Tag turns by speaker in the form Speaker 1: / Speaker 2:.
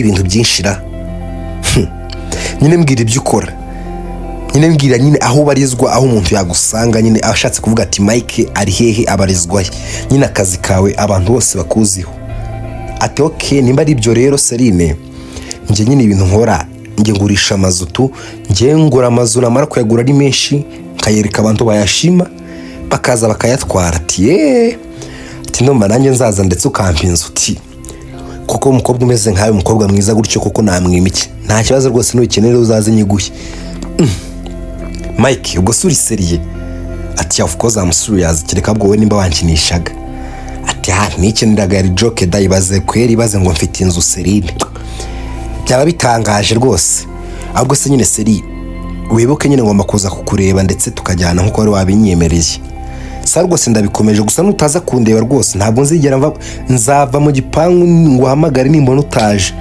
Speaker 1: ibintu byinshira nyine mbwira ibyo ukora, nyine mbwira nyine aho barizwa, aho umuntu yagusanga, nyine ashatse kuvuga ati Mike ari hehe, abarizwa he, nyine akazi kawe abantu bose bakuziho. Ati okay, nimba ari ibyo rero Serine, njye nyine ibintu nkora, njye ngurisha amazu tu, njye ngura amazu, namara kuyagura ari menshi nkayereka abantu bayashima bakaza bakayatwara. Ati ndumva nanjye nzaza ndetse ukampinza uti kuko umukobwa umeze nkawe, umukobwa mwiza gutyo kuko namwima iki, nta kibazo rwose nukenera uzaze nyiguhe. Mike ubwo suri seriye? Ati of course I'm serious, kereka bwo we nimba wankinishaga. Ati nikeneraga yari joke da, ibaze kweri, ibaze ngo mfite inzu Serine, byaba bitangaje rwose. Ahubwo se nyine Seri, wibuke nyine ngomba kuza kukureba ndetse tukajyana nkuko wari wabinyemereye. Sa rwose ndabikomeje, gusa nutaza kundeba rwose ntabwo nzigera nzava mu gipangu ngo uhamagare nimbona utaje.